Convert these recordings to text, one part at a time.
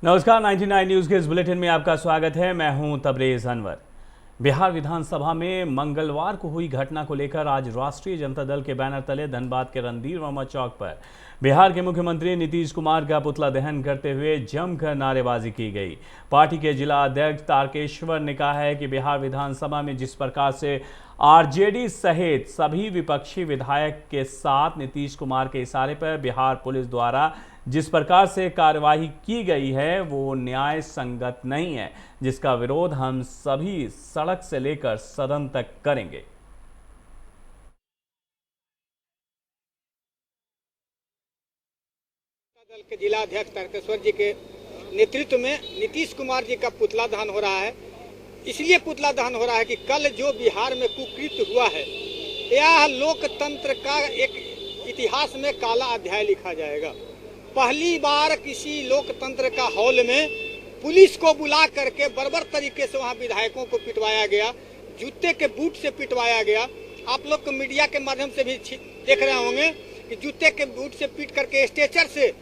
नमस्कार, 99 न्यूज़ के इस बुलेटिन में आपका स्वागत है। मैं हूं तबरेज अनवर। बिहार विधानसभा में मंगलवार को हुई घटना को लेकर आज राष्ट्रीय जनता दल के बैनर तले धनबाद के रणधीर वर्मा चौक पर बिहार के मुख्यमंत्री नीतीश कुमार का पुतला दहन करते हुए जमकर नारेबाजी की गई। पार्टी के जिला अध्यक्ष तारकेश्वर ने कहा है कि बिहार विधानसभा में जिस प्रकार से आरजेडी सहित सभी विपक्षी विधायक के साथ नीतीश कुमार के इशारे पर बिहार पुलिस द्वारा जिस प्रकार से कार्यवाही की गई है वो न्याय संगत नहीं है, जिसका विरोध हम सभी सड़क से लेकर सदन तक करेंगे। दल के जिला अध्यक्ष तारकेश्वर जी के नेतृत्व में नीतीश कुमार जी का पुतला दहन हो रहा है। इसलिए पुतला दहन हो रहा है कि कल जो बिहार में कुकृत्य हुआ है, यह लोकतंत्र का एक इतिहास में काला अध्याय लिखा जाएगा। पहली बार किसी लोकतंत्र का हॉल में पुलिस को बुला करके बर्बर तरीके से वहां विधायकों को पिटवाया गया, जूते के बूट से पिटवाया गया। आप लोग को मीडिया के माध्यम से भी देख रहे होंगे कि जूते के बूट से पीट करके स्ट्रेचर से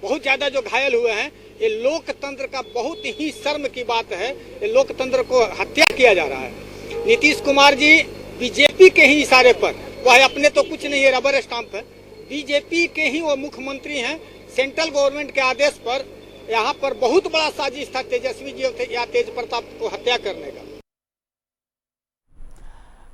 बहुत ज्यादा जो घायल हुए हैं। ये लोकतंत्र का बहुत ही शर्म की बात है। ये लोकतंत्र को हत्या किया जा रहा है। नीतीश कुमार जी बीजेपी के ही इशारे पर, वह अपने तो कुछ नहीं है, रबर स्टाम्प है, बीजेपी के ही वो मुख्यमंत्री हैं। सेंट्रल गवर्नमेंट के आदेश पर यहाँ पर बहुत बड़ा साजिश था तेजस्वी जी या तेज प्रताप को हत्या करने का।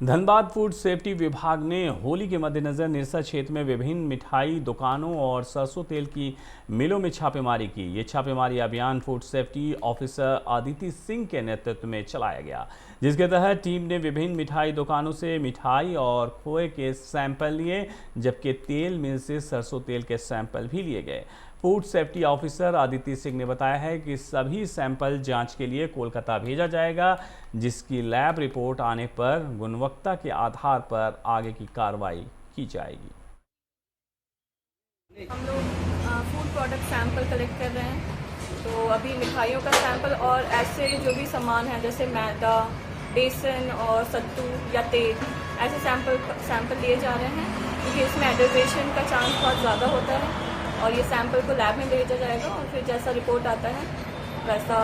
धनबाद फूड सेफ्टी विभाग ने होली के मद्देनजर निरसा क्षेत्र में विभिन्न मिठाई दुकानों और सरसों तेल की मिलों में छापेमारी की। ये छापेमारी अभियान food safety officer Aditya Singh के नेतृत्व में चलाया गया, जिसके तहत टीम ने विभिन्न मिठाई दुकानों से मिठाई और खोए के सैंपल लिए, जबकि तेल मिल से सरसों तेल के सैंपल भी लिए गए। Food safety officer Aditya Singh ने बताया है कि सभी सैंपल जांच के लिए कोलकाता भेजा जाएगा, जिसकी लैब रिपोर्ट आने पर गुणवत्ता के आधार पर आगे की कार्रवाई की जाएगी। हम लोग फूड प्रोडक्ट सैंपल कलेक्ट कर रहे हैं, तो अभी मिठाइयों का सैंपल और ऐसे जो भी सामान है जैसे मैदा, बेसन और सत्तू या तेल, ऐसे सैंपल लिए जा रहे हैं, क्योंकि इसमें एडल्ट्रेशन का चांस बहुत ज़्यादा होता है। और ये सैंपल को लैब में भेजा जाएगा और फिर जैसा रिपोर्ट आता है वैसा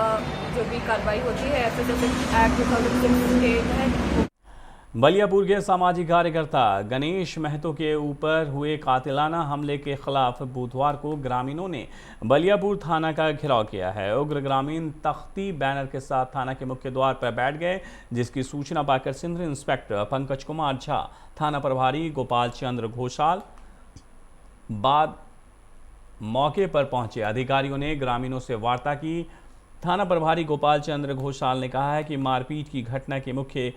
जो भी कार्रवाई होती है फिर जैसे एक्ट 2006 के तहत। बलियापुर के सामाजिक कार्यकर्ता गणेश महतो के ऊपर हुए कातिलाना हमले के खिलाफ बुधवार को ग्रामीणों ने बलियापुर थाना का घेराव किया है। उग्र ग्रामीण तख्ती बैनर के साथ थाना के मुख्य द्वार पर बैठ गए, जिसकी सूचना पाकर सिंध इंस्पेक्टर पंकज कुमार झा, थाना प्रभारी गोपाल चंद्र घोषाल बाद मौके पर पहुंचे। अधिकारियों ने ग्रामीणों से वार्ता की। थाना प्रभारी गोपाल चंद्र घोषाल ने कहा है कि मारपीट की घटना के मुख्य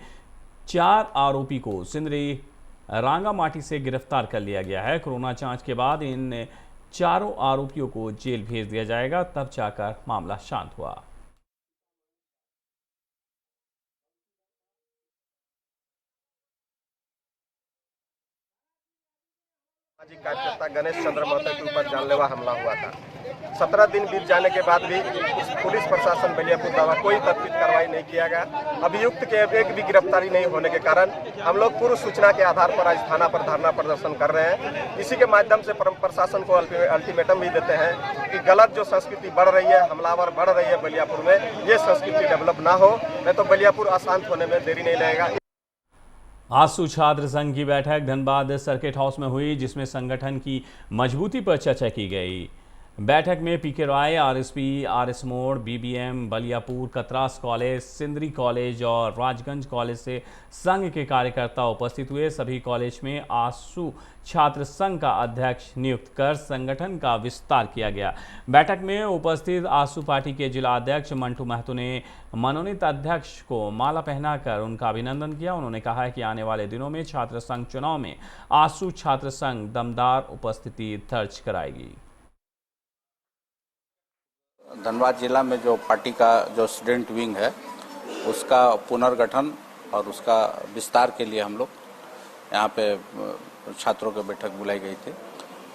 4 आरोपी को सिंदरी रांगामाटी से गिरफ्तार कर लिया गया है। कोरोना जांच के बाद इन चारों आरोपियों को जेल भेज दिया जाएगा, तब जाकर मामला शांत हुआ। सामाजिक कार्यकर्ता गणेश चंद्र महतो के ऊपर जानलेवा हमला हुआ था। 17 दिन बीत जाने के बाद भी पुलिस प्रशासन बलियापुर द्वारा कोई तत्काल कार्रवाई नहीं किया गया। अभियुक्त के एक भी गिरफ्तारी नहीं होने के कारण हम लोग पूर्व सूचना के आधार पर आज थाना पर धरना प्रदर्शन कर रहे हैं। इसी के माध्यम से प्रशासन को अल्टीमेटम भी देते हैं कि गलत जो संस्कृति बढ़ रही है, हमलावर बढ़ रही है बलियापुर में, ये संस्कृति डेवलप ना हो, नहीं तो बलियापुर अशांत होने में देरी नहीं लगेगा। आसू छात्र संघ की बैठक धनबाद सर्किट हाउस में हुई, जिसमें संगठन की मजबूती पर चर्चा की गई। बैठक में पीके राय, आरएसपी, आरएस मोड़, BBM, Baliapur, Katras college, Sindri college और राजगंज कॉलेज से संघ के कार्यकर्ता उपस्थित हुए। सभी कॉलेज में आसू छात्र संघ का अध्यक्ष नियुक्त कर संगठन का विस्तार किया गया। बैठक में उपस्थित आसू पार्टी के जिला अध्यक्ष मंटू महतो ने मनोनीत अध्यक्ष को माला पहनाकर उनका अभिनंदन किया। उन्होंने कहा है कि आने वाले दिनों में छात्र संघ चुनाव में आसू छात्र संघ दमदार उपस्थिति दर्ज कराएगी। धनबाद जिला में जो पार्टी का जो स्टूडेंट विंग है उसका पुनर्गठन और उसका विस्तार के लिए हम लोग यहाँ पे छात्रों की बैठक बुलाई गई थी।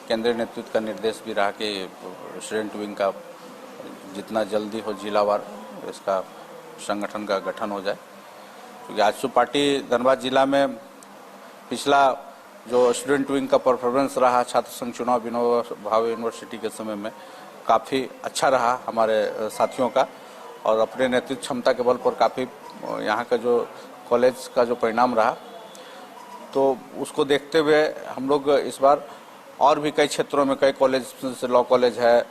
केंद्रीय नेतृत्व का निर्देश भी रहा कि स्टूडेंट विंग का जितना जल्दी हो जिलावार इसका संगठन का गठन हो जाए, क्योंकि आजसू पार्टी धनबाद जिला में पिछला जो स्टूडेंट विंग का परफॉर्मेंस रहा छात्र संघ चुनाव विनोबा भावे यूनिवर्सिटी के समय में, काफ़ी अच्छा रहा हमारे साथियों का, और अपने नेतृत्व क्षमता के बल पर काफ़ी यहाँ का जो कॉलेज का जो परिणाम रहा, तो उसको देखते हुए हम लोग इस बार और भी कई क्षेत्रों में, कई कॉलेज जैसे लॉ कॉलेज है,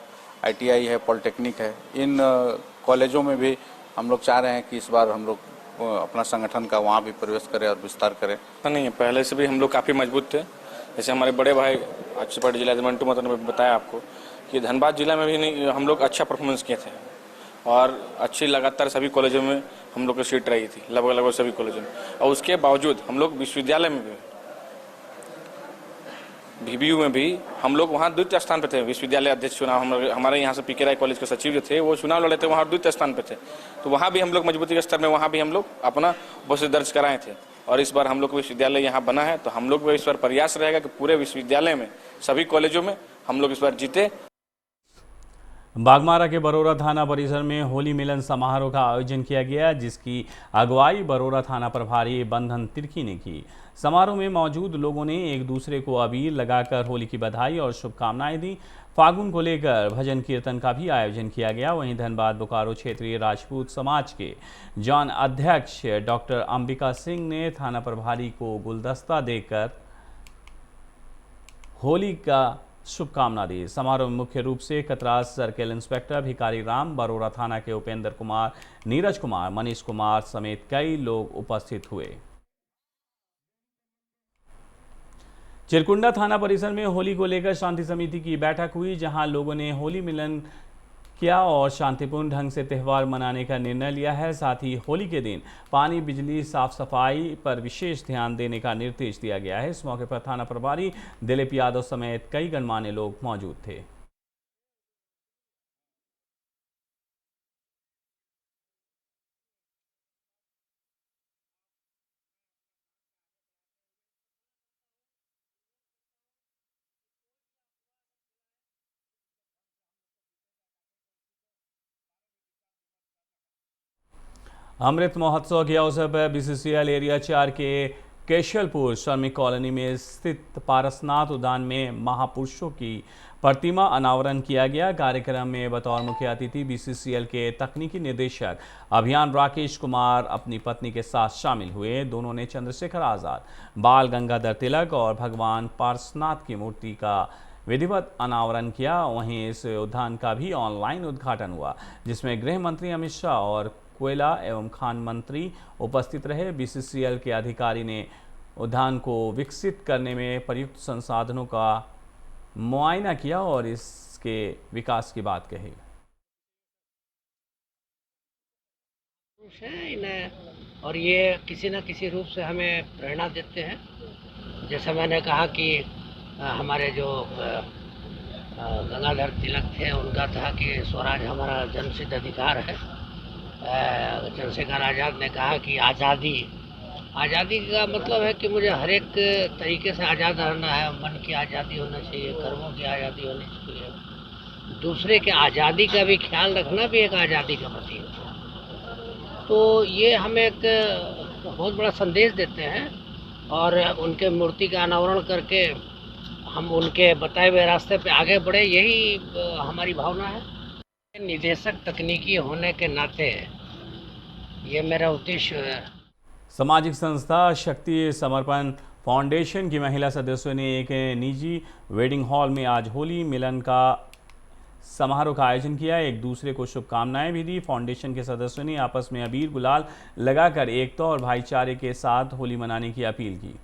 ITI है, पॉलिटेक्निक है, इन कॉलेजों में भी हम लोग चाह रहे हैं कि इस बार हम लोग अपना संगठन का वहाँ भी प्रवेश करें और विस्तार करें। नहीं है, पहले से भी हम लोग काफ़ी मजबूत थे। जैसे हमारे बड़े भाई अच्छी पार्टी जिला मंटू महतो ने बताया आपको कि धनबाद जिला में भी नहीं हम लोग अच्छा परफॉर्मेंस किए थे, और अच्छी लगातार सभी कॉलेजों में हम लोग की सीट रही थी, लगभग सभी कॉलेजों में। और उसके बावजूद हम लोग विश्वविद्यालय में भी, VBU में भी हम लोग वहाँ द्वितीय स्थान पे थे। विश्वविद्यालय अध्यक्ष चुनाव हमारे यहाँ से PK राय कॉलेज के सचिव जो थे वो चुनाव लड़े थे, वहाँ द्वितीय स्थान पे थे। तो वहाँ भी हम लोग मजबूती के स्तर में वहाँ भी हम लोग अपना उपस्थिति दर्ज कराए थे। और इस बार हम लोग को विश्वविद्यालय यहाँ बना है, तो हम लोग को इस बार प्रयास रहेगा कि पूरे विश्वविद्यालय में सभी कॉलेजों में हम लोग इस बार जीते। बागमारा के बरोरा थाना परिसर में होली मिलन समारोह का आयोजन किया गया, जिसकी अगुवाई बरोरा थाना प्रभारी बंधन तिर्की ने की। समारोह में मौजूद लोगों ने एक दूसरे को अबीर लगाकर होली की बधाई और शुभकामनाएं दी। फागुन को लेकर भजन कीर्तन का भी आयोजन किया गया। वहीं धनबाद बोकारो क्षेत्रीय राजपूत समाज के जॉन अध्यक्ष डॉक्टर अंबिका सिंह ने थाना प्रभारी को गुलदस्ता देकर होली का शुभकामना दी। समारोह में मुख्य रूप से कतरास सर्किल इंस्पेक्टर भिकारी राम, बरोरा थाना के उपेंद्र कुमार, नीरज कुमार, मनीष कुमार समेत कई लोग उपस्थित हुए। चिरकुंडा थाना परिसर में होली को लेकर शांति समिति की बैठक हुई, जहां लोगों ने होली मिलन किया और शांतिपूर्ण ढंग से त्यौहार मनाने का निर्णय लिया है। साथ ही होली के दिन पानी, बिजली, साफ सफाई पर विशेष ध्यान देने का निर्देश दिया गया है। इस मौके पर थाना प्रभारी दिलीप यादव समेत कई गणमान्य लोग मौजूद थे। अमृत महोत्सव के अवसर पर BCCL एरिया 4 के केशलपुर श्रमिक कॉलोनी में स्थित पारसनाथ उद्यान में महापुरुषों की प्रतिमा अनावरण किया गया। कार्यक्रम में बतौर मुख्य अतिथि BCCL के तकनीकी निदेशक अभियान राकेश कुमार अपनी पत्नी के साथ शामिल हुए। दोनों ने चंद्रशेखर आज़ाद, बाल गंगाधर तिलक और भगवान पारसनाथ की मूर्ति का विधिवत अनावरण किया। वहीं इस उद्यान का भी ऑनलाइन उद्घाटन हुआ, जिसमें गृह मंत्री अमित शाह और कोयला एवं खान मंत्री उपस्थित रहे। BCCL के अधिकारी ने उद्यान को विकसित करने में प्रयुक्त संसाधनों का मुआयना किया और इसके विकास की बात कही। और ये किसी न किसी रूप से हमें प्रेरणा देते हैं। जैसा मैंने कहा कि हमारे जो गंगाधर तिलक थे, उनका था कि स्वराज हमारा जन्मसिद्ध अधिकार है। चंद्रशेखर आज़ाद ने कहा कि आज़ादी का मतलब है कि मुझे हर एक तरीके से आज़ाद रहना है। मन की आज़ादी होना चाहिए, कर्मों की आज़ादी होनी चाहिए, दूसरे के आज़ादी का भी ख्याल रखना भी एक आज़ादी का प्रतीक है। तो ये हमें एक बहुत बड़ा संदेश देते हैं और उनके मूर्ति का अनावरण करके हम उनके बताए हुए रास्ते पे आगे बढ़े, यही हमारी भावना है। निदेशक तकनीकी होने के नाते ये मेरा उद्देश्य है। सामाजिक संस्था शक्ति समर्पण फाउंडेशन की महिला सदस्यों ने एक निजी वेडिंग हॉल में आज होली मिलन का समारोह का आयोजन किया। एक दूसरे को शुभकामनाएं भी दी। फाउंडेशन के सदस्यों ने आपस में अबीर गुलाल लगाकर एकता और भाईचारे के साथ होली मनाने की अपील की।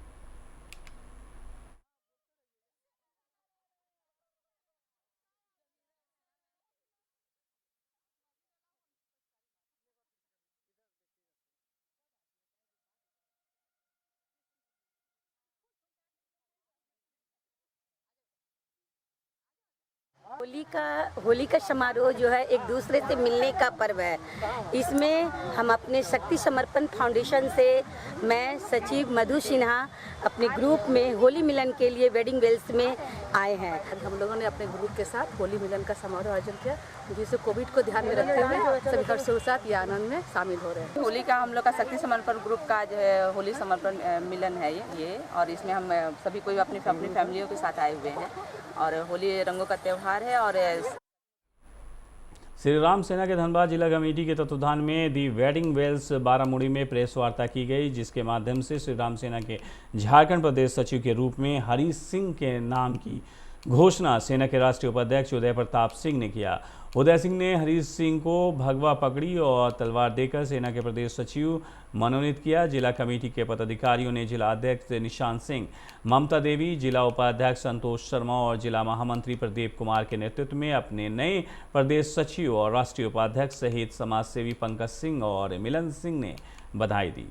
होली का समारोह जो है एक दूसरे से मिलने का पर्व है। इसमें हम अपने शक्ति समर्पण फाउंडेशन से मैं सचिव मधु सिन्हा अपने ग्रुप में होली मिलन के लिए वेडिंग वेल्स में आए हैं। हम लोगों ने अपने ग्रुप के साथ होली मिलन का समारोह आयोजन किया, जिससे कोविड को ध्यान में रखते हुए सभी हर्षोल्लास ये आनंद में शामिल हो रहे हैं। होली का हम लोग का शक्ति समर्पण ग्रुप का जो है होली समर्पण मिलन है ये, और इसमें हम सभी कोई अपनी फैमिलियों के साथ आए हुए हैं और होली रंगों का त्यौहार है। और श्री राम सेना के धनबाद जिला कमेटी के तत्वाधान में दी वेडिंग वेल्स बारामुड़ी में प्रेस वार्ता की गई, जिसके माध्यम से श्री राम सेना के झारखंड प्रदेश सचिव के रूप में हरीश सिंह के नाम की घोषणा सेना के राष्ट्रीय उपाध्यक्ष उदय प्रताप सिंह ने किया। उदय सिंह ने हरीश सिंह को भगवा पगड़ी और तलवार देकर सेना के प्रदेश सचिव मनोनीत किया। जिला कमेटी के पदाधिकारियों ने जिला अध्यक्ष निशांत सिंह, ममता देवी, जिला उपाध्यक्ष संतोष शर्मा और जिला महामंत्री प्रदीप कुमार के नेतृत्व में अपने नए प्रदेश सचिव और राष्ट्रीय उपाध्यक्ष सहित समाजसेवी पंकज सिंह और मिलन सिंह ने बधाई दी।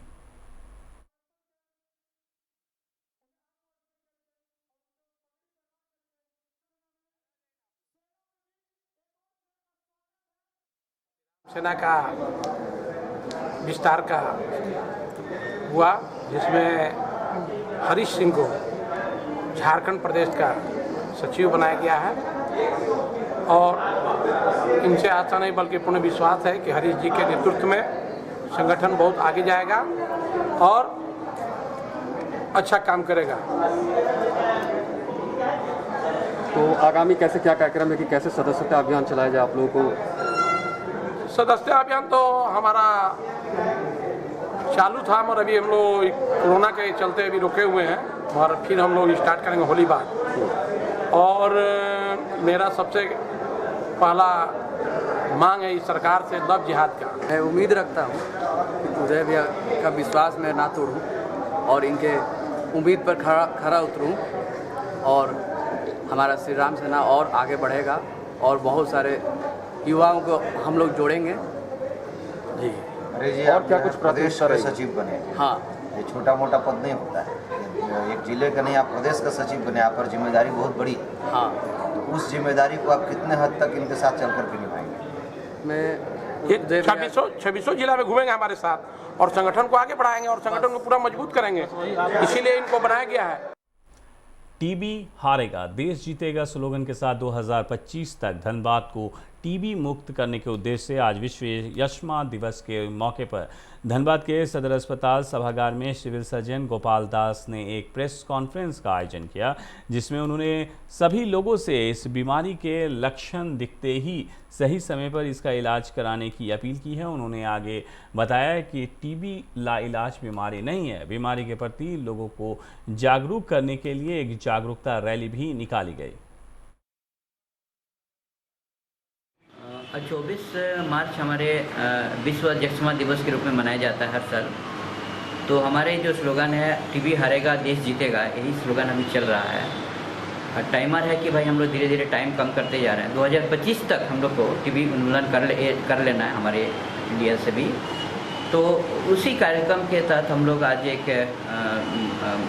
सेना का विस्तार का हुआ, जिसमें हरीश सिंह को झारखंड प्रदेश का सचिव बनाया गया है और इनसे आशा नहीं बल्कि पूर्ण विश्वास है कि हरीश जी के नेतृत्व में संगठन बहुत आगे जाएगा और अच्छा काम करेगा। तो आगामी कैसे क्या कार्यक्रम है कि कैसे सदस्यता अभियान चलाया जाए आप लोगों को? सदस्यता अभियान तो हमारा चालू था और अभी हम लोग कोरोना के चलते अभी रुके हुए हैं और फिर हम लोग स्टार्ट करेंगे होली बाद। और मेरा सबसे पहला मांग है इस सरकार से लव जिहाद का। मैं उम्मीद रखता हूँ कि उदय भैया का विश्वास मैं ना तोड़ूँ और इनके उम्मीद पर खरा उतरूँ और हमारा श्री राम सेना और आगे बढ़ेगा और बहुत सारे युवाओं को हम लोग जोड़ेंगे जी। अरे जी, और क्या कुछ प्रदेश के सचिव बने? हाँ, ये छोटा मोटा पद नहीं होता है, एक जिले का नहीं, आप प्रदेश का सचिव बने, आप पर जिम्मेदारी बहुत बड़ी है। हाँ, तो उस जिम्मेदारी को आप कितने हद तक इनके साथ चल करके निभाएंगे? मैं 2600 जिला में घूमेंगे हमारे साथ और संगठन को आगे बढ़ाएंगे और संगठन को पूरा मजबूत करेंगे, इसीलिए इनको बनाया गया है। टीबी हारेगा देश जीतेगा स्लोगन के साथ 2025 तक धनबाद को टीबी मुक्त करने के उद्देश्य से आज विश्व यक्ष्मा दिवस के मौके पर धनबाद के सदर अस्पताल सभागार में सिविल सर्जन गोपाल दास ने एक प्रेस कॉन्फ्रेंस का आयोजन किया, जिसमें उन्होंने सभी लोगों से इस बीमारी के लक्षण दिखते ही सही समय पर इसका इलाज कराने की अपील की है। उन्होंने आगे बताया कि टीबी लाइलाज बीमारी नहीं है। बीमारी के प्रति लोगों को जागरूक करने के लिए एक जागरूकता रैली भी निकाली गई। 24 मार्च हमारे विश्व यक्ष्मा दिवस के रूप में मनाया जाता है हर साल। तो हमारे जो स्लोगन है टीबी हारेगा देश जीतेगा, यही स्लोगन अभी चल रहा है। टाइमर है कि भाई हम लोग धीरे धीरे टाइम कम करते जा रहे हैं। 2025 तक हम लोग को टीबी उन्मूलन कर लेना है हमारे इंडिया से भी। तो उसी कार्यक्रम के तहत हम लोग आज एक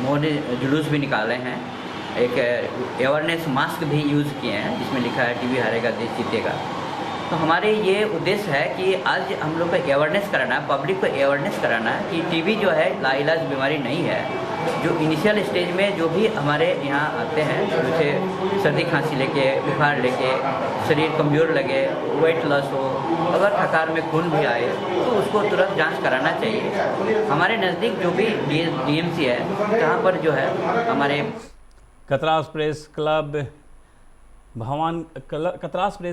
मोहन जुलूस भी निकाले हैं, एक अवेयरनेस मास्क भी यूज़ किए हैं जिसमें लिखा है टीबी हारेगा देश जीतेगा। तो हमारे ये उद्देश्य है कि आज हम लोग को अवेयरनेस कराना है, पब्लिक को अवेयरनेस कराना है कि टीबी जो है लाइलाज बीमारी नहीं है। जो इनिशियल स्टेज में जो भी हमारे यहाँ आते हैं, जैसे सर्दी खांसी लेके, बुखार लेके, शरीर कमज़ोर लगे, वेट लॉस हो, अगर थकार में खून भी आए तो उसको तुरंत जांच कराना चाहिए। हमारे नज़दीक जो भी डीएमसी है, जहाँ पर जो है हमारे कतरास प्रेस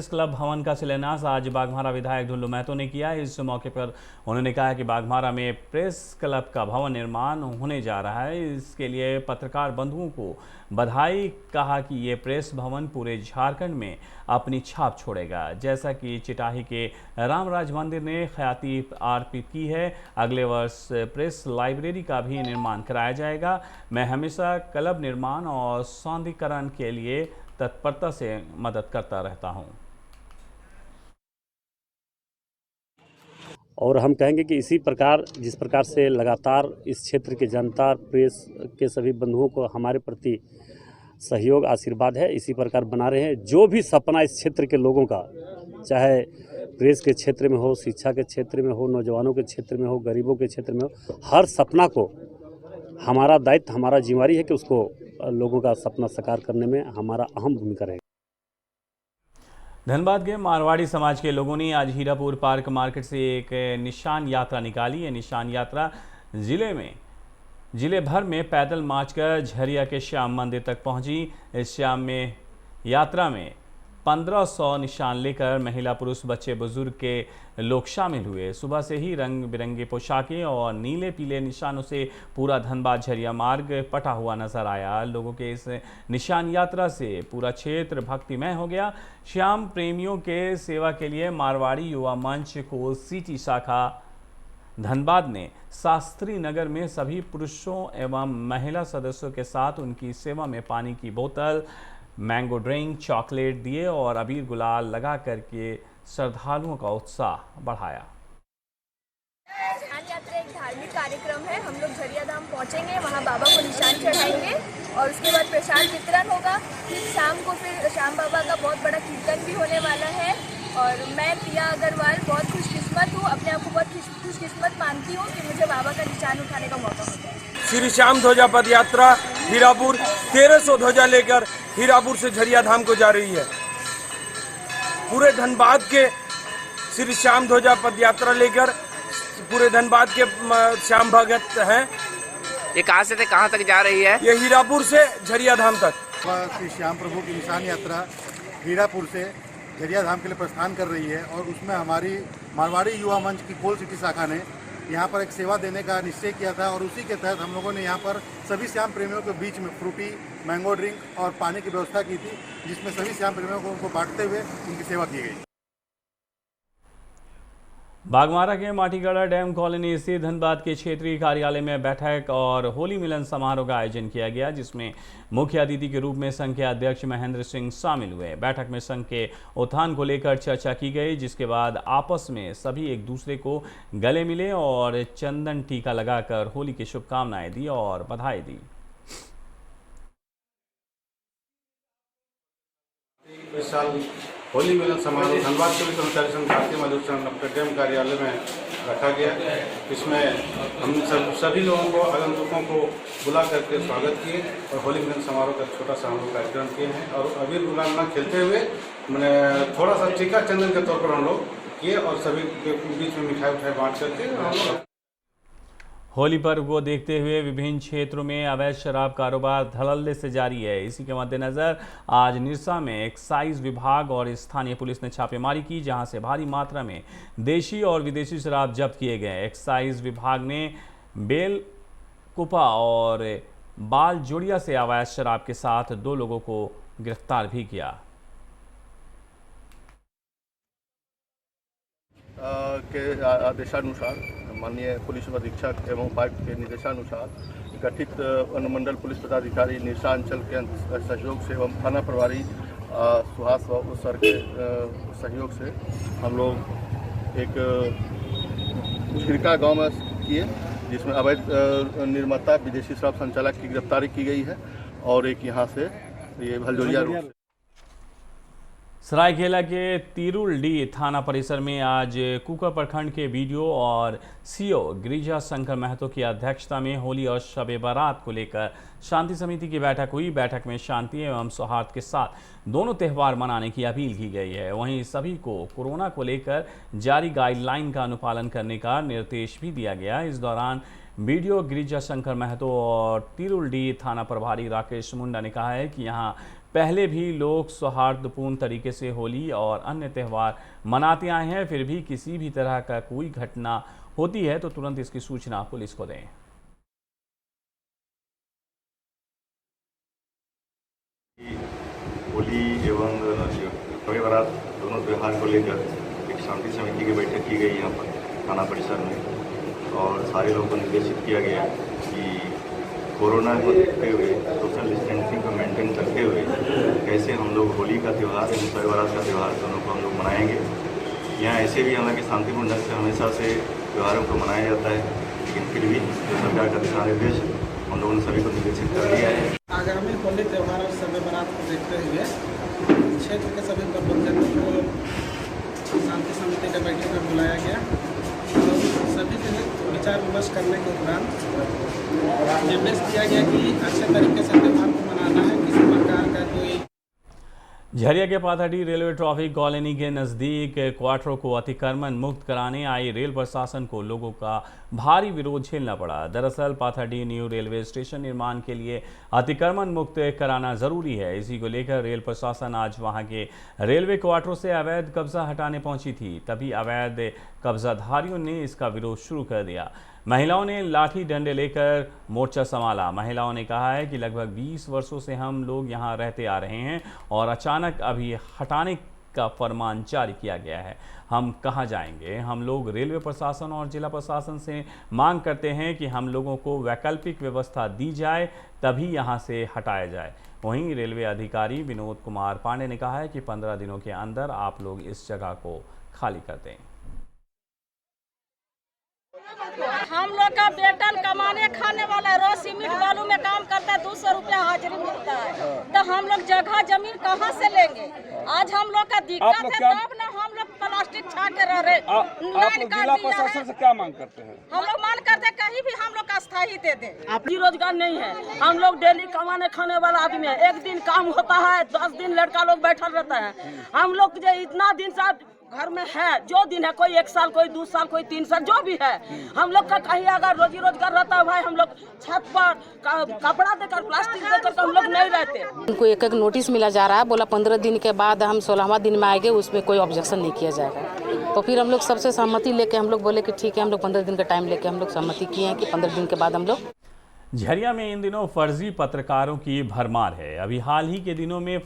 क्लब भवन का शिलान्यास आज बाघमारा विधायक ढुल्लू महतो ने किया। इस मौके पर उन्होंने कहा कि बाघमारा में प्रेस क्लब का भवन निर्माण होने जा रहा है। इसके लिए पत्रकार बंधुओं को बधाई। कहा कि ये प्रेस भवन पूरे झारखंड में अपनी छाप छोड़ेगा, जैसा कि चिटाही के रामराज मंदिर ने ख्याति अर्पित की है। अगले वर्ष प्रेस लाइब्रेरी का भी निर्माण कराया जाएगा। मैं हमेशा क्लब निर्माण और सौंदर्यीकरण के लिए तत्परता से मदद करता रहता हूं। और हम कहेंगे कि इसी प्रकार जिस प्रकार से लगातार इस क्षेत्र के जनता, प्रेस के सभी बंधुओं को हमारे प्रति सहयोग, आशीर्वाद है, इसी प्रकार बना रहे हैं। जो भी सपना इस क्षेत्र के लोगों का, चाहे प्रेस के क्षेत्र में हो, शिक्षा के क्षेत्र में हो, नौजवानों के क्षेत्र में हो, गरीबों के क्षेत्र में हो, हर सपना को हमारा दायित्व, हमारा जिम्मेदारी है कि उसको लोगों का सपना साकार करने में हमारा अहम भूमिका रहेगी। धनबाद के मारवाड़ी समाज के लोगों ने आज हीरापुर पार्क मार्केट से एक निशान यात्रा निकाली। ये निशान यात्रा जिले भर में पैदल मार्च कर झरिया के श्याम मंदिर तक पहुंची। इस श्याम में यात्रा में 1500 निशान लेकर महिला पुरुष बच्चे बुजुर्ग के लोग शामिल हुए। सुबह से ही रंग बिरंगे पोशाकें और नीले पीले निशानों से पूरा धनबाद झरिया मार्ग पटा हुआ नजर आया। लोगों के इस निशान यात्रा से पूरा क्षेत्र भक्तिमय हो गया। श्याम प्रेमियों के सेवा के लिए मारवाड़ी युवा मंच को सिटी शाखा धनबाद ने शास्त्री नगर में सभी पुरुषों एवं महिला सदस्यों के साथ उनकी सेवा में पानी की बोतल, मैंगो ड्रिंक, चॉकलेट दिए और अबीर गुलाल लगा करके श्रद्धालुओं का उत्साह बढ़ाया। निशान यात्रा एक धार्मिक कार्यक्रम है। हम लोग झरिया धाम पहुंचेंगे, वहां बाबा को निशान चढ़ाएंगे और उसके बाद प्रसाद वितरण होगा। फिर शाम को श्याम बाबा का बहुत बड़ा कीर्तन भी होने वाला है। और मैं प्रिया अग्रवाल बहुत खुशकिस्मत हूँ, अपने आप को बहुत खुशकिस्मत मानती हूँ कि मुझे बाबा का निशान उठाने का मौका मिला है। श्री श्याम ध्वजा पद यात्रा हीरापुर 1300 ध्वजा लेकर हीरापुर से झरिया धाम को जा रही है। पूरे धनबाद के श्री श्याम ध्वजा पद यात्रा लेकर पूरे धनबाद के श्याम भगत हैं। ये कहाँ से कहाँ तक जा रही है? ये हीरापुर से झरिया धाम तक। श्री श्याम प्रभु की निशान यात्रा हीरापुर से झरिया धाम के लिए प्रस्थान कर रही है और उसमें हमारी मारवाड़ी युवा मंच की कोल सिटी शाखा ने यहाँ पर एक सेवा देने का निश्चय किया था और उसी के तहत हम लोगों ने यहाँ पर सभी श्याम प्रेमियों के बीच में फ्रूटी, मैंगो ड्रिंक और पानी की व्यवस्था की थी, जिसमें सभी श्याम प्रेमियों को उनको बांटते हुए उनकी सेवा की गई। बागमारा के माटीगढ़ा डैम कॉलोनी स्थित धनबाद के क्षेत्रीय कार्यालय में बैठक और होली मिलन समारोह का आयोजन किया गया, जिसमें मुख्य अतिथि के रूप में संघ के अध्यक्ष महेंद्र सिंह शामिल हुए। बैठक में संघ के उत्थान को लेकर चर्चा की गई, जिसके बाद आपस में सभी एक दूसरे को गले मिले और चंदन टीका लगाकर होली की शुभकामनाएं दी और बधाई दी। इस साल होली मिलन समारोह धनबाद के कर्मचारी संघ भारतीय मजदूर संघ डॉक्टर डैम कार्यालय में रखा गया। इसमें हम सभी लोगों को, आगंतुकों को बुला करके स्वागत किए और होली मिलन समारोह का छोटा सा हम लोग कार्यक्रम किए हैं और अबीर गुलाल ना खेलते हुए मैंने थोड़ा सा टीका चंदन के तौर पर हम लोग किए और सभी के बीच में मिठाई बांट करके हम लोग। होली पर्व को देखते हुए विभिन्न क्षेत्रों में अवैध शराब कारोबार धड़ल्ले से जारी है। इसी के मद्देनजर आज निरसा में एक्साइज विभाग और स्थानीय पुलिस ने छापेमारी की, जहां से भारी मात्रा में देशी और विदेशी शराब जब्त किए गए। एक्साइज विभाग ने बेल कुपा और बाल जोड़िया से अवैध शराब के साथ 2 लोगों को गिरफ्तार भी किया। के आदेशानुसार माननीय पुलिस अधीक्षक एवं उपायुक्त के निर्देशानुसार गठित अनुमंडल पुलिस पदाधिकारी निरसा अंचल के सहयोग से एवं थाना प्रभारी सुहास सर के सहयोग से हम लोग एक झिरका गांव में किए, जिसमें अवैध निर्माता विदेशी शराब संचालक की गिरफ्तारी की गई है और एक यहाँ से ये भलजोरिया रोड से। सरायकेला के तिरुलडी थाना परिसर में आज कुकर प्रखंड के बीडीओ और सीओ गिरिजा शंकर महतो की अध्यक्षता में होली और शबे बारात को लेकर शांति समिति की बैठक हुई। बैठक में शांति एवं सौहार्द के साथ दोनों त्यौहार मनाने की अपील की गई है। वहीं सभी को कोरोना को लेकर जारी गाइडलाइन का अनुपालन करने का निर्देश भी दिया गया। इस दौरान बीडीओ गिरिजा शंकर महतो और तिरुलडी थाना प्रभारी राकेश मुंडा ने कहा है कि यहाँ पहले भी लोग सौहार्दपूर्ण तरीके से होली और अन्य त्यौहार मनाते आए हैं, फिर भी किसी भी तरह का कोई घटना होती है तो तुरंत इसकी सूचना पुलिस को दें। होली एवं शबे बारात दोनों त्यौहार को लेकर एक शांति समिति की बैठक की गई यहाँ पर थाना परिसर में और सारे लोगों को निर्देशित किया गया कि कोरोना को देखते हुए सोशल डिस्टेंसिंग को मेंटेन करते हुए कैसे हम लोग होली का त्यौहार एवं शबे बारात का त्यौहार दोनों को हम लोग मनाएंगे। यहाँ ऐसे भी हालांकि शांतिपूर्ण ढंग से हमेशा से त्यौहारों को मनाया जाता है, लेकिन फिर भी जो सरकार का दिशा निर्देश हम लोगों ने सभी को निर्देशित कर दिया है। आगामी होली त्यौहार और शबे बारात को देखते हुए क्षेत्र के सभी प्रबंधकों को शांति समिति के बैठक में बुलाया गया और सभी से विचार विमर्श करने के उपरांत निर्देश दिया गया कि अच्छे तरीके से त्यौहार को मनाना है, किसी प्रकार का कोई। झरिया के पाथाडी रेलवे ट्रैफिक कॉलोनी के नज़दीक क्वार्टरों को अतिक्रमण मुक्त कराने आई रेल प्रशासन को लोगों का भारी विरोध झेलना पड़ा। दरअसल पाथाडी न्यू रेलवे स्टेशन निर्माण के लिए अतिक्रमण मुक्त कराना जरूरी है। इसी को लेकर रेल प्रशासन आज वहां के रेलवे क्वार्टरों से अवैध कब्जा हटाने पहुंची थी। तभी अवैध कब्जाधारियों ने इसका विरोध शुरू कर दिया। महिलाओं ने लाठी डंडे लेकर मोर्चा संभाला। महिलाओं ने कहा है कि लगभग 20 वर्षों से हम लोग यहां रहते आ रहे हैं और अचानक अभी हटाने का फरमान जारी किया गया है। हम कहां जाएंगे? हम लोग रेलवे प्रशासन और जिला प्रशासन से मांग करते हैं कि हम लोगों को वैकल्पिक व्यवस्था दी जाए, तभी यहां से हटाया जाए। वहीं रेलवे अधिकारी विनोद कुमार पांडे ने कहा है कि 15 दिनों के अंदर आप लोग इस जगह को खाली कर दें। हम लोग का वेतन कमाने खाने वाला है, रोज सीमेंट बालू में काम करता है, 200 रुपया हाजिरी मिलता है, तो हम लोग जगह जमीन कहाँ से लेंगे? आज हम लोग का दिक्कत है, तब ना हम लोग प्लास्टिक छा के रह रहे। जिला प्रशासन से क्या मांग करते हैं? हम लोग मांग करते कहीं भी हम लोग का स्थायी दे दे। अपनी रोजगार नहीं है, हम लोग डेली कमाने खाने वाला आदमी है। एक दिन काम होता है, 10 दिन लड़का लोग बैठा रहता है। हम लोग जो इतना दिन से घर में है, जो दिन है, कोई 1 साल, कोई 2 साल, कोई 3 साल, जो भी है, हम लोग का कहीं अगर रोजी रोजगार रहता है भाई, हम लोग छत पर कपड़ा देकर प्लास्टिक देकर तो हम लोग नहीं रहते। उनको एक नोटिस मिला जा रहा है, बोला 15 दिन के बाद हम 16वां दिन में आएंगे, उसमें कोई ऑब्जेक्शन नहीं किया जाएगा। तो फिर हम लोग सबसे सहमति लेके हम लोग बोले कि ठीक है, हम लोग 15 दिन का टाइम लेके हम लोग सहमति किए हैं कि 15 दिन के बाद हम लोग। झरिया में इन दिनों फर्जी पत्रकारों की भरमार है। अभी हाल ही के दिनों में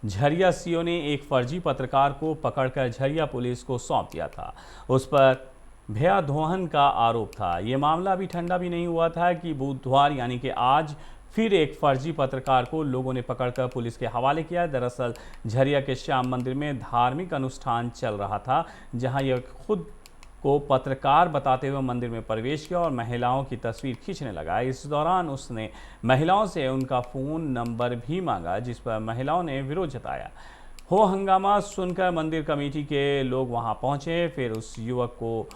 झरिया सीओ ने एक फर्जी पत्रकार को पकड़कर झरिया पुलिस को सौंप दिया था। उस पर भयाधोहन का आरोप था। ये मामला अभी ठंडा भी नहीं हुआ था कि बुधवार यानी कि आज फिर एक फर्जी पत्रकार को लोगों ने पकड़कर पुलिस के हवाले किया। दरअसल झरिया के श्याम मंदिर में धार्मिक अनुष्ठान चल रहा था, जहां यह खुद को पत्रकार बताते हुए मंदिर में प्रवेश किया और महिलाओं की तस्वीर खींचने लगा। इस दौरान उसने महिलाओं से उनका फ़ोन नंबर भी मांगा, जिस पर महिलाओं ने विरोध जताया। हो हंगामा सुनकर मंदिर कमेटी के लोग वहां पहुंचे। फिर उस युवक को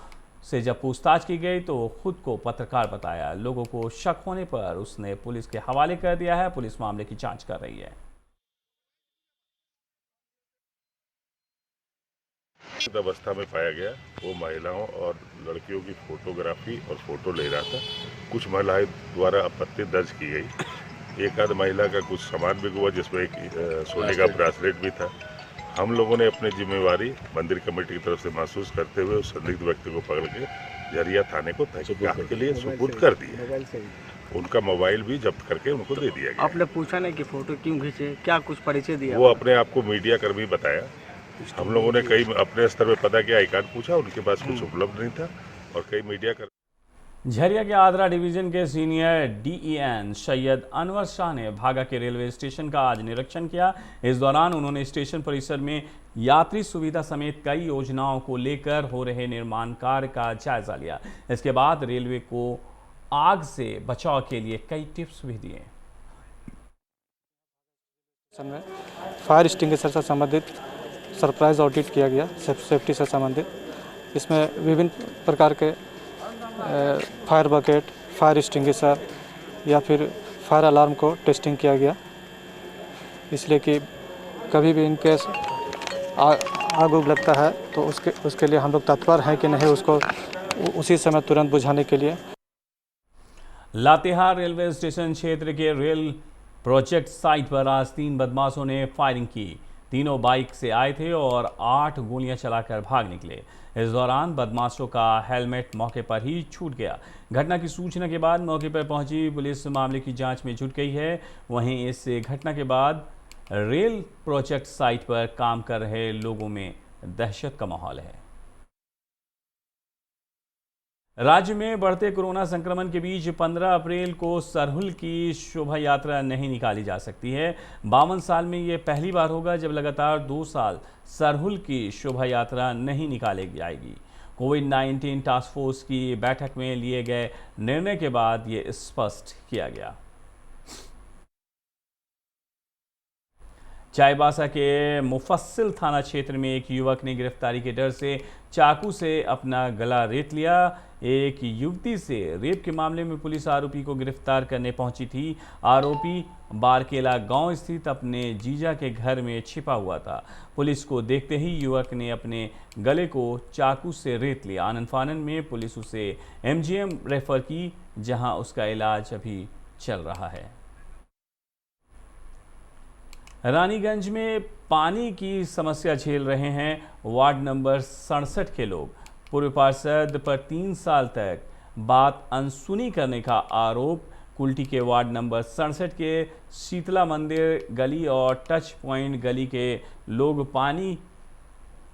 से जब पूछताछ की गई तो खुद को पत्रकार बताया। लोगों को शक होने पर उसने पुलिस के हवाले कर दिया है। पुलिस मामले की जाँच कर रही है। अवस्था में पाया गया। वो महिलाओं और लड़कियों की फोटोग्राफी और फोटो ले रहा था। कुछ महिलाएं द्वारा आपत्ति दर्ज की गई। एक आध महिला का कुछ सामान भी हुआ, जिसमें एक सोने का ब्रासलेट भी था। हम लोगों ने अपनी जिम्मेवारी मंदिर कमेटी की तरफ से महसूस करते हुए उस संदिग्ध व्यक्ति को पकड़ के झरिया थाने को तहकीकात के लिए सुपुर्द कर दिया। उनका मोबाइल भी जब्त करके उनको दे दिया गया। आपने पूछा नहीं कि फोटो क्यों खींचे, क्या कुछ परिचय दिया? वो अपने आप को मीडिया कर्मी बताया। हम लोगों ने कई अपने स्तर पर पता किया, आई कार्ड पूछा, उनके पास कुछ उपलब्ध नहीं था और कई मीडिया कर्मी। झरिया के आद्रा डिवीजन के सीनियर DEN सैयद अनवर शाह ने भागा के रेलवे स्टेशन का आज निरीक्षण किया। इस दौरान उन्होंने स्टेशन परिसर में यात्री सुविधा समेत कई योजनाओं को लेकर हो रहे निर्माण कार्य का जायजा लिया। इसके बाद रेलवे को आग से बचाव के लिए कई टिप्स भी दिए। फायर एक्सटिंग्विशर से संबंधित सरप्राइज ऑडिट किया गया, सेफ्टी से संबंधित। इसमें विभिन्न प्रकार के फायर बकेट, फायर एक्सटिंग्विशर या फिर फायर अलार्म को टेस्टिंग किया गया, इसलिए कि कभी भी इनकेस आग उग लगता है तो उसके लिए हम लोग तत्पर हैं कि नहीं, उसको उसी समय तुरंत बुझाने के लिए। लातेहार रेलवे स्टेशन क्षेत्र के रेल प्रोजेक्ट साइट पर आज 3 बदमाशों ने फायरिंग की। तीनों बाइक से आए थे और 8 गोलियां चलाकर भाग निकले। इस दौरान बदमाशों का हेलमेट मौके पर ही छूट गया। घटना की सूचना के बाद मौके पर पहुंची पुलिस मामले की जांच में जुट गई है। वहीं इस घटना के बाद रेल प्रोजेक्ट साइट पर काम कर रहे लोगों में दहशत का माहौल है। राज्य में बढ़ते कोरोना संक्रमण के बीच 15 अप्रैल को सरहुल की शोभा यात्रा नहीं निकाली जा सकती है। 52 साल में ये पहली बार होगा जब लगातार 2 साल सरहुल की शोभा यात्रा नहीं निकाली जाएगी। कोविड-19 टास्क फोर्स की बैठक में लिए गए निर्णय के बाद ये स्पष्ट किया गया। चाईबासा के मुफस्सिल थाना क्षेत्र में एक युवक ने गिरफ्तारी के डर से चाकू से अपना गला रेत लिया। एक युवती से रेप के मामले में पुलिस आरोपी को गिरफ्तार करने पहुंची थी। आरोपी बारकेला गांव स्थित अपने जीजा के घर में छिपा हुआ था। पुलिस को देखते ही युवक ने अपने गले को चाकू से रेत लिया। आनन फानन में पुलिस उसे MGM रेफर की, जहां उसका इलाज अभी चल रहा है। रानीगंज में पानी की समस्या झेल रहे हैं वार्ड नंबर 67 के लोग। पूर्व पार्षद पर 3 साल तक बात अनसुनी करने का आरोप। कुल्टी के वार्ड नंबर 67 के शीतला मंदिर गली और टच पॉइंट गली के लोग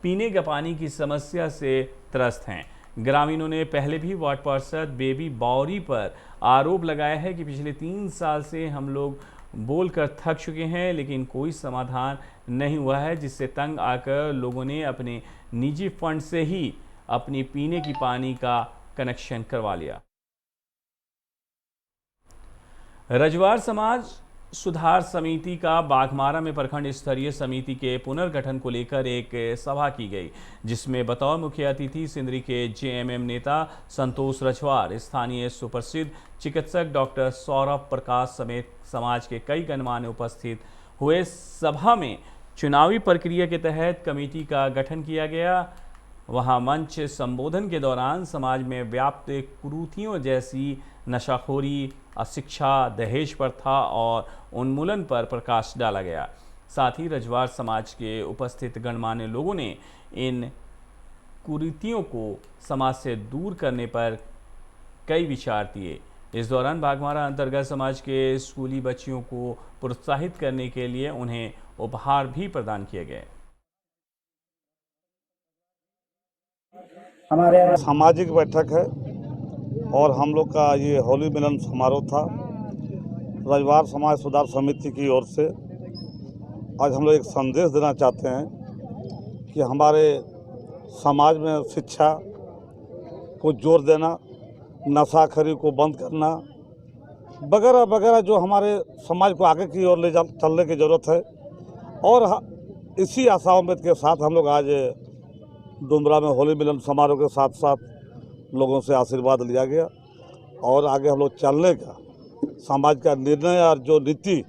पीने का पानी की समस्या से त्रस्त हैं। ग्रामीणों ने पहले भी वार्ड पार्षद बेबी बावरी पर आरोप लगाया है कि पिछले 3 साल से हम लोग बोलकर थक चुके हैं, लेकिन कोई समाधान नहीं हुआ है, जिससे तंग आकर लोगों ने अपने निजी फंड से ही अपनी पीने की पानी का कनेक्शन करवा लिया। रजवार समाज सुधार समिति का बाघमारा में प्रखंड स्तरीय समिति के पुनर्गठन को लेकर एक सभा की गई, जिसमें बतौर मुख्य अतिथि सिंदरी के JMM नेता संतोष रजवार, स्थानीय सुप्रसिद्ध चिकित्सक डॉक्टर सौरभ प्रकाश समेत समाज के कई गणमान्य उपस्थित हुए। सभा में चुनावी प्रक्रिया के तहत कमेटी का गठन किया गया। वहां मंच संबोधन के दौरान समाज में व्याप्त कुरीतियों जैसी नशाखोरी, अशिक्षा, दहेज प्रथा और उन्मूलन पर प्रकाश डाला गया। साथ ही रजवार समाज के उपस्थित गणमान्य लोगों ने इन कुरीतियों को समाज से दूर करने पर कई विचार दिए। इस दौरान बाघमारा अंतर्गत समाज के स्कूली बच्चियों को प्रोत्साहित करने के लिए उन्हें उपहार भी प्रदान किए गए। हमारे यहाँ सामाजिक बैठक है और हम लोग का ये होली मिलन समारोह था रजवार समाज सुधार समिति की ओर से। आज हम लोग एक संदेश देना चाहते हैं कि हमारे समाज में शिक्षा को जोर देना, नशाखोरी को बंद करना वगैरह वगैरह जो हमारे समाज को आगे की ओर ले चलने की ज़रूरत है। और इसी आशा उम्मीद के साथ हम लोग आज डुमरा में होली मिलन समारोह के साथ साथ लोगों से आशीर्वाद लिया गया और आगे हम लोग चलने का समाज का निर्णय और जो नीति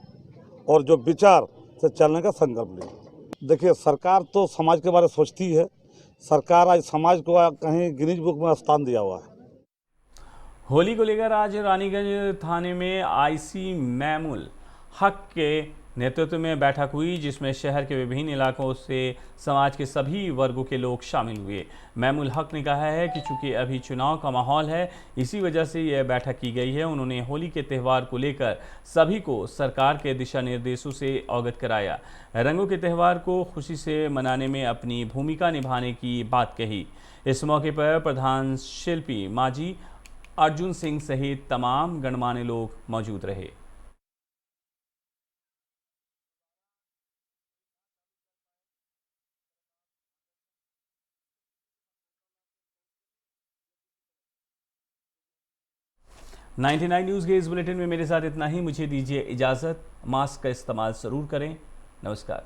और जो विचार से चलने का संकल्प लिया। देखिए, सरकार तो समाज के बारे में सोचती है। सरकार आज समाज को कहीं गिनीज बुक में स्थान दिया हुआ है। होली को लेकर आज रानीगंज थाने में IC मैमुल हक के नेतृत्व में बैठक हुई, जिसमें शहर के विभिन्न इलाकों से समाज के सभी वर्गों के लोग शामिल हुए। मैमुल हक ने कहा है कि चूंकि अभी चुनाव का माहौल है, इसी वजह से यह बैठक की गई है। उन्होंने होली के त्यौहार को लेकर सभी को सरकार के दिशा निर्देशों से अवगत कराया। रंगों के त्यौहार को खुशी से मनाने में अपनी भूमिका निभाने की बात कही। इस मौके पर प्रधान शिल्पी माजी अर्जुन सिंह सहित तमाम गणमान्य लोग मौजूद रहे। $99 न्यूज़ के इस बुलेटिन में मेरे साथ इतना ही। मुझे दीजिए इजाज़त। मास्क का इस्तेमाल ज़रूर करें। नमस्कार।